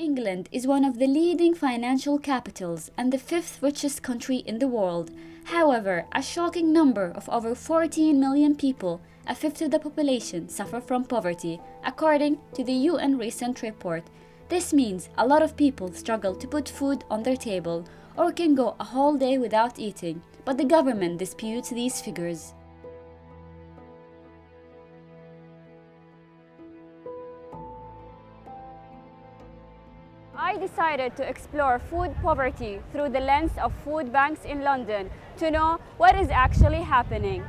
England is one of the leading financial capitals and the fifth richest country in the world. However, a shocking number of over 14 million people, a fifth of the population, suffer from poverty, according to the UN recent report. This means a lot of people struggle to put food on their table or can go a whole day without eating, but the government disputes these figures. I decided to explore food poverty through the lens of Foodbanks in London to know what is actually happening.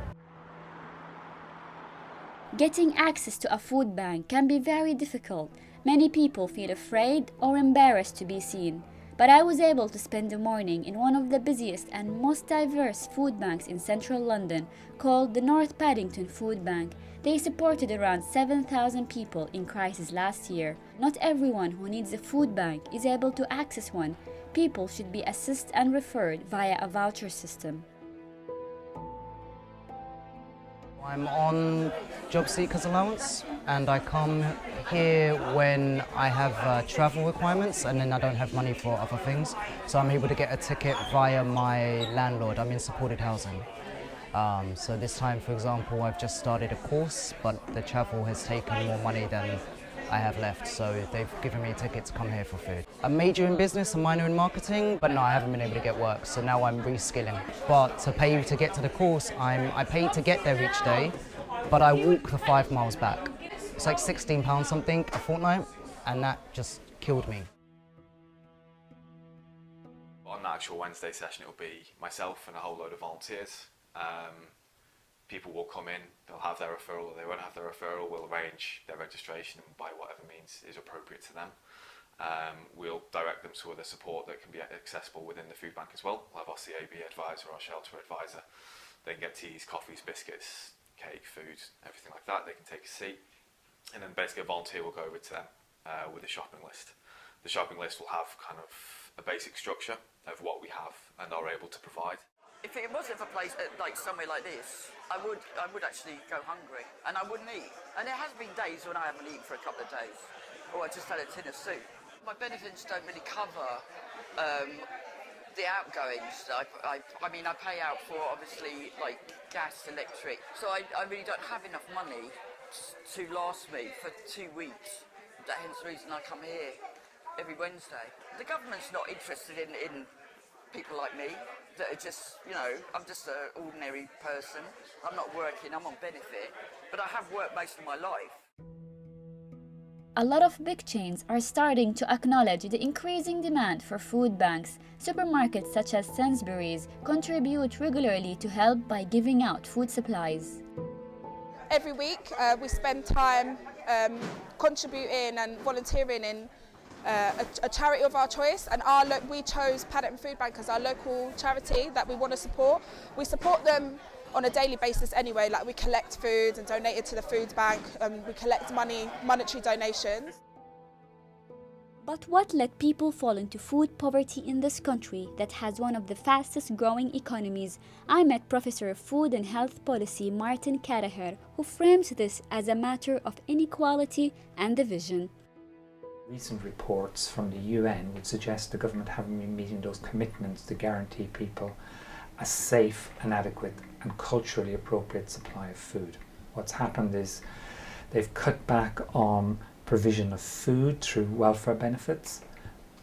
Getting access to a food bank can be very difficult. Many people feel afraid or embarrassed to be seen. But I was able to spend the morning in one of the busiest and most diverse food banks in central London, called the North Paddington Food Bank. They supported around 7,000 people in crisis last year. Not everyone who needs a food bank is able to access one. People should be assessed and referred via a voucher system. I'm on job seekers allowance and I come here when I have travel requirements and then I don't have money for other things. So I'm able to get a ticket via my landlord. I'm in supported housing. So this time, for example, I've just started a course, but the travel has taken more money than I have left, so they've given me a ticket to come here for food. A major in business, a minor in marketing, but no, I haven't been able to get work, so now I'm reskilling. But to pay to get to the course, I pay to get there each day, but I walk the 5 miles back. It's like £16 something a fortnight, and that just killed me. On the actual Wednesday session, it'll be myself and a whole load of volunteers. People will come in, they'll have their referral, or they won't have their referral, we'll arrange their registration by whatever means is appropriate to them. We'll direct them to other support that can be accessible within the food bank as well. We'll have our CAB advisor, our shelter advisor. They can get teas, coffees, biscuits, cake, food, everything like that. They can take a seat. And then basically a volunteer will go over to them with a shopping list. The shopping list will have kind of a basic structure of what we have and are able to provide. If it wasn't for a place like somewhere like this, I would actually go hungry and I wouldn't eat. And there has been days when I haven't eaten for a couple of days, or I just had a tin of soup. My benefits don't really cover the outgoings. I mean, I pay out for obviously like gas, electric, so I really don't have enough money to last me for 2 weeks. Hence the reason I come here every Wednesday. The government's not interested in people like me that are just, you know, I'm just an ordinary person. I'm not working, I'm on benefit, but I have worked most of my life. A lot of big chains are starting to acknowledge the increasing demand for food banks. Supermarkets such as Sainsbury's contribute regularly to help by giving out food supplies. Every week we spend time contributing and volunteering in a charity of our choice, and we chose Paddington Food Bank as our local charity that we want to support. We support them on a daily basis anyway, like we collect food and donate it to the food bank, we collect monetary donations. But what let people fall into food poverty in this country that has one of the fastest growing economies? I met Professor of Food and Health Policy Martin Caraher, who frames this as a matter of inequality and division. Recent reports from the UN would suggest the government haven't been meeting those commitments to guarantee people a safe and adequate and culturally appropriate supply of food. What's happened is they've cut back on provision of food through welfare benefits,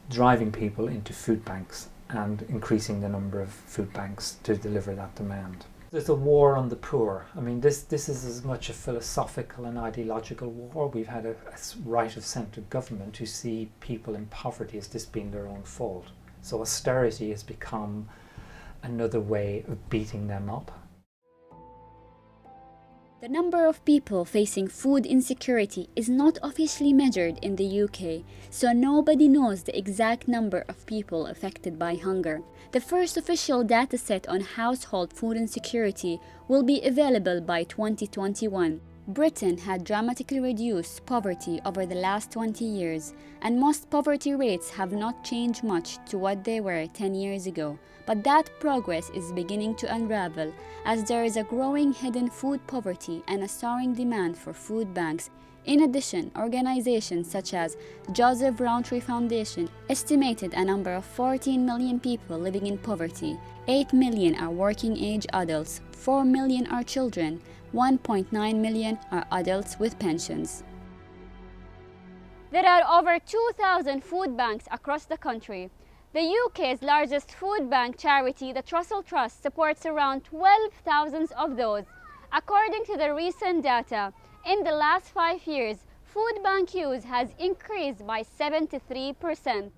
driving people into food banks and increasing the number of food banks to deliver that demand. There's a war on the poor. I mean, this is as much a philosophical and ideological war. We've had a right of centre government who see people in poverty as this being their own fault. So austerity has become another way of beating them up. The number of people facing food insecurity is not officially measured in the UK, so nobody knows the exact number of people affected by hunger. The first official dataset on household food insecurity will be available by 2021. Britain had dramatically reduced poverty over the last 20 years, and most poverty rates have not changed much to what they were 10 years ago. But that progress is beginning to unravel as there is a growing hidden food poverty and a soaring demand for food banks. In addition, organizations such as Joseph Rowntree Foundation estimated a number of 14 million people living in poverty. 8 million are working-age adults, 4 million are children, 1.9 million are adults with pensions. There are over 2,000 food banks across the country. The UK's largest food bank charity, the Trussell Trust, supports around 12,000 of those. According to the recent data, in the last 5 years, food bank use has increased by 73%.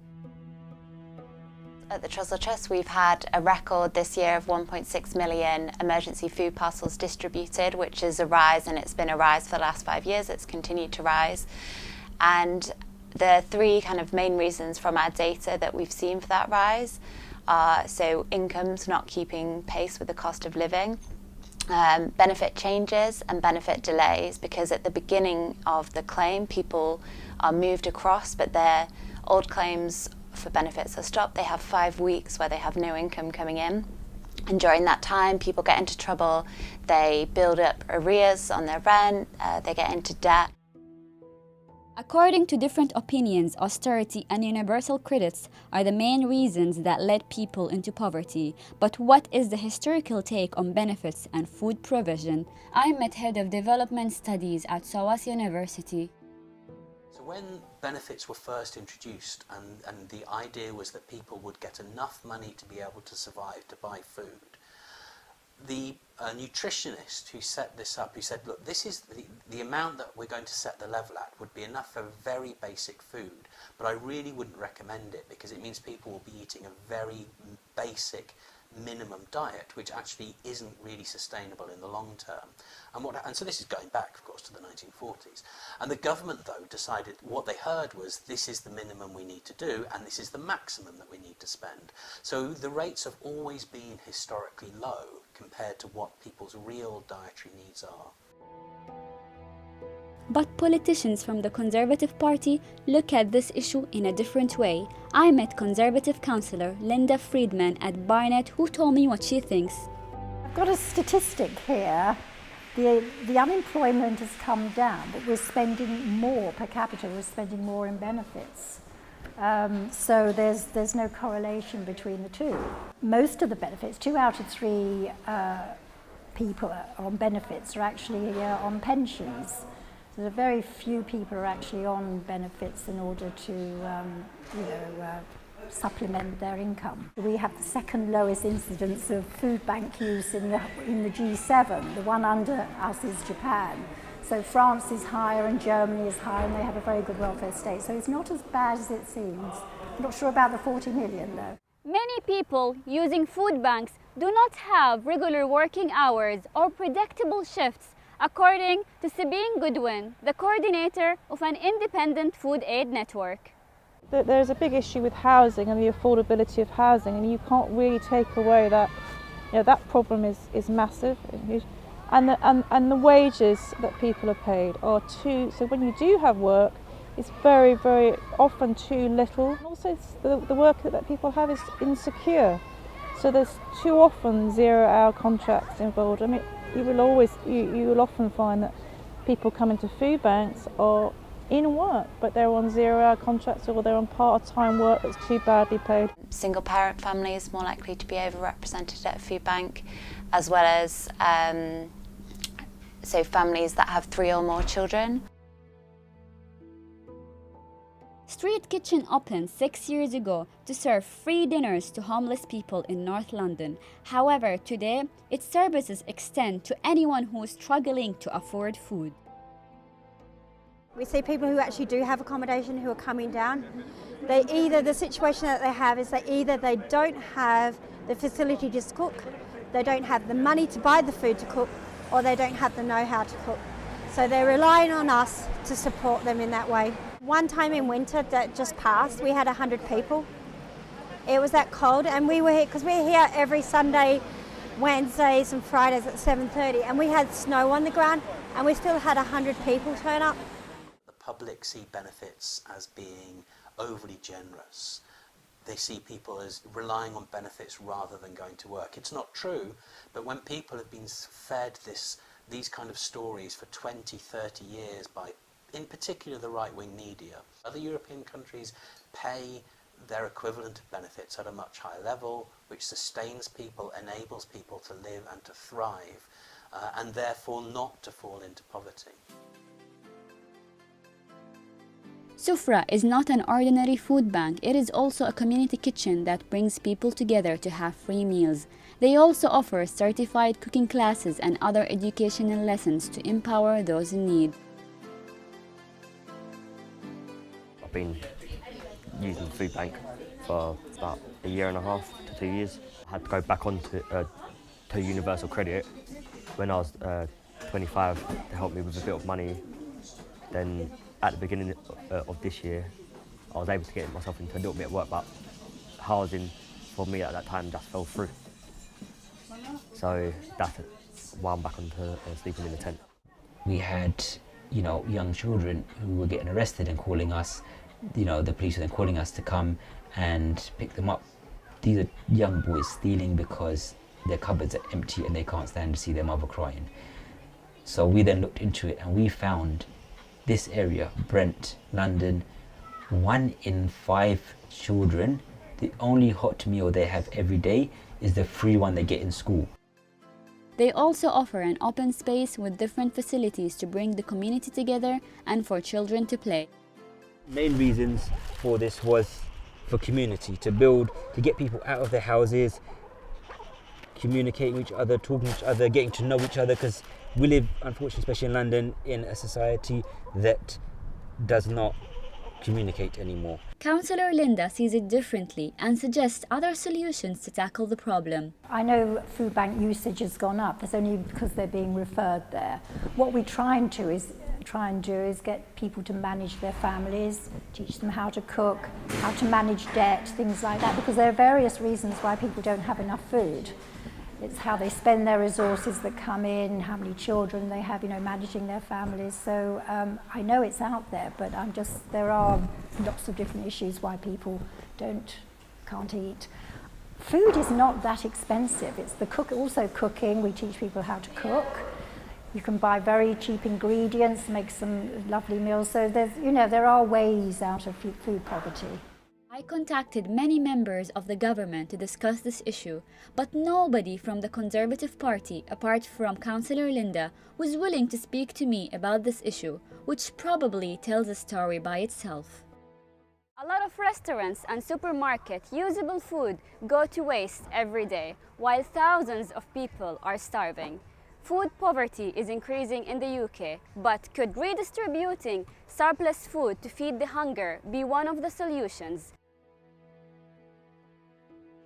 At the Trussell Trust, we've had a record this year of 1.6 million emergency food parcels distributed, which is a rise, and it's been a rise for the last 5 years. It's continued to rise. And the three kind of main reasons from our data that we've seen for that rise are so incomes not keeping pace with the cost of living, benefit changes and benefit delays, because at the beginning of the claim people are moved across but their old claims for benefits are stopped. They have 5 weeks where they have no income coming in, and during that time people get into trouble, they build up arrears on their rent, they get into debt. According to different opinions, austerity and universal credits are the main reasons that led people into poverty. But what is the historical take on benefits and food provision? I met Head of Development Studies at SOAS University. So when benefits were first introduced and the idea was that people would get enough money to be able to survive, to buy food, the nutritionist who set this up, who said, look, this is the amount that we're going to set the level at would be enough for very basic food, but I really wouldn't recommend it because it means people will be eating a very basic minimum diet, which actually isn't really sustainable in the long term. And so this is going back, of course, to the 1940s. And the government, though, decided what they heard was this is the minimum we need to do, and this is the maximum that we need to spend. So the rates have always been historically low compared to what people's real dietary needs are. But politicians from the Conservative Party look at this issue in a different way. I met Conservative councillor Linda Friedman at Barnet, who told me what she thinks. I've got a statistic here. The unemployment has come down, but we're spending more per capita, we're spending more in benefits. So there's no correlation between the two. Most of the benefits, 2 out of 3 people on benefits are actually on pensions. So very few people are actually on benefits in order to supplement their income. We have the second lowest incidence of food bank use in the G7. The one under us is Japan. So France is higher and Germany is higher, and they have a very good welfare state. So it's not as bad as it seems. I'm not sure about the 40 million though. Many people using food banks do not have regular working hours or predictable shifts, according to Sabine Goodwin, the coordinator of an independent food aid network. There's a big issue with housing and the affordability of housing, and you can't really take away that. That problem is massive, and the wages that people are paid are too. So when you do have work, it's very, very often too little. And also, the work that people have is insecure. So there's too often 0-hour contracts involved. I mean, you will often find that people come into food banks are in work, but they're on 0-hour contracts or they're on part-time work that's too badly paid. Single parent families more likely to be overrepresented at a food bank, as well as so families that have 3 or more children. Street Kitchen opened 6 years ago to serve free dinners to homeless people in North London. However, today, its services extend to anyone who is struggling to afford food. We see people who actually do have accommodation who are coming down. The situation that they have is that either they don't have the facility to cook, they don't have the money to buy the food to cook, or they don't have the know-how to cook. So they're relying on us to support them in that way. One time in winter that just passed, we had 100 people. It was that cold, and we were here because we're here every Sunday, Wednesdays and Fridays at 7:30, and we had snow on the ground, and we still had 100 people turn up. The public see benefits as being overly generous. They see people as relying on benefits rather than going to work. It's not true, but when people have been fed these kind of stories for 20, 30 years by in particular the right-wing media. Other European countries pay their equivalent of benefits at a much higher level, which sustains people, enables people to live and to thrive, and therefore not to fall into poverty. Sufra is not an ordinary food bank, it is also a community kitchen that brings people together to have free meals. They also offer certified cooking classes and other educational lessons to empower those in need. I've been using the food bank for about a year and a half to 2 years. I had to go back on to Universal Credit when I was 25 to help me with a bit of money. Then at the beginning of this year, I was able to get myself into a little bit of work, but housing for me at that time just fell through. So that's why I'm back onto sleeping in the tent. We had, young children who were getting arrested and calling us, the police were then calling us to come and pick them up. These are young boys stealing because their cupboards are empty and they can't stand to see their mother crying. So we then looked into it and we found this area, Brent, London, 1 in 5 children, the only hot meal they have every day is the free one they get in school. They also offer an open space with different facilities to bring the community together and for children to play. Main reasons for this was for community, to build, to get people out of their houses, communicating with each other, talking to each other, getting to know each other, because we live, unfortunately, especially in London, in a society that does not communicate anymore. Councillor Linda sees it differently and suggests other solutions to tackle the problem. I know food bank usage has gone up. That's only because they're being referred there. What we try and do is get people to manage their families, teach them how to cook, how to manage debt, things like that, because there are various reasons why people don't have enough food. It's how they spend their resources that come in, how many children they have, managing their families. So I know it's out there, but there are lots of different issues why people can't eat. Food is not that expensive. It's also cooking. We teach people how to cook. You can buy very cheap ingredients, make some lovely meals. So there are ways out of food poverty. I contacted many members of the government to discuss this issue, but nobody from the Conservative Party, apart from Councillor Linda, was willing to speak to me about this issue, which probably tells a story by itself. A lot of restaurants and supermarkets' usable food go to waste every day, while thousands of people are starving. Food poverty is increasing in the UK, but could redistributing surplus food to feed the hunger be one of the solutions?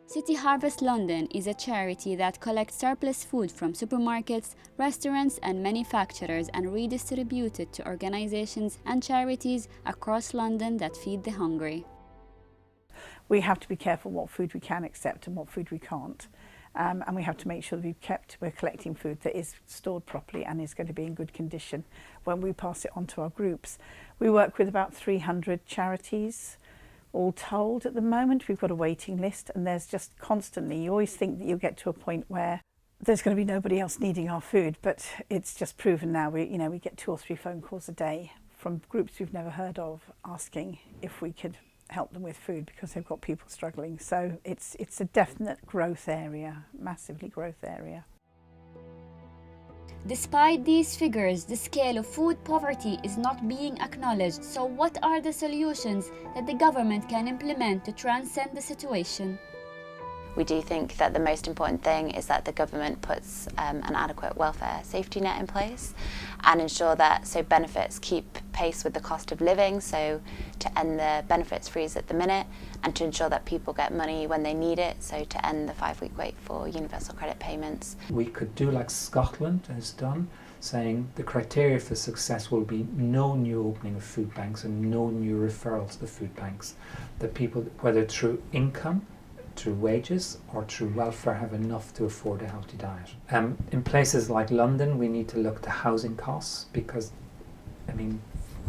City Harvest London is a charity that collects surplus food from supermarkets, restaurants and manufacturers and redistributes it to organisations and charities across London that feed the hungry. We have to be careful what food we can accept and what food we can't. And we have to make sure that we're collecting food that is stored properly and is going to be in good condition when we pass it on to our groups. We work with about 300 charities. All told, at the moment we've got a waiting list, and there's just constantly, you always think that you'll get to a point where there's going to be nobody else needing our food, but it's just proven now. We get 2 or 3 phone calls a day from groups we've never heard of asking if we could help them with food because they've got people struggling. So it's a definite growth area, massively growth area. Despite these figures, the scale of food poverty is not being acknowledged. So what are the solutions that the government can implement to transcend the situation? We do think that the most important thing is that the government puts an adequate welfare safety net in place and ensure that benefits keep pace with the cost of living, so to end the benefits freeze at the minute and to ensure that people get money when they need it, so to end the 5-week wait for universal credit payments. We could do like Scotland has done, saying the criteria for success will be no new opening of food banks and no new referrals to food banks. That people, whether through income, through wages or through welfare, have enough to afford a healthy diet. In places like London, we need to look to housing costs because,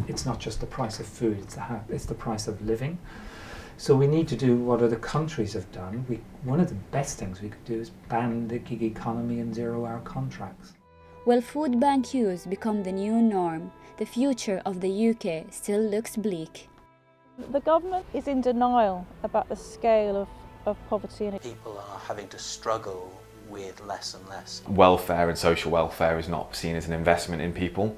it's not just the price of food, it's the price of living. So we need to do what other countries have done. One of the best things we could do is ban the gig economy and 0-hour contracts. Will food bank use become the new norm? The future of the UK still looks bleak. The government is in denial about the scale of poverty. People are having to struggle with less and less. Welfare and social welfare is not seen as an investment in people.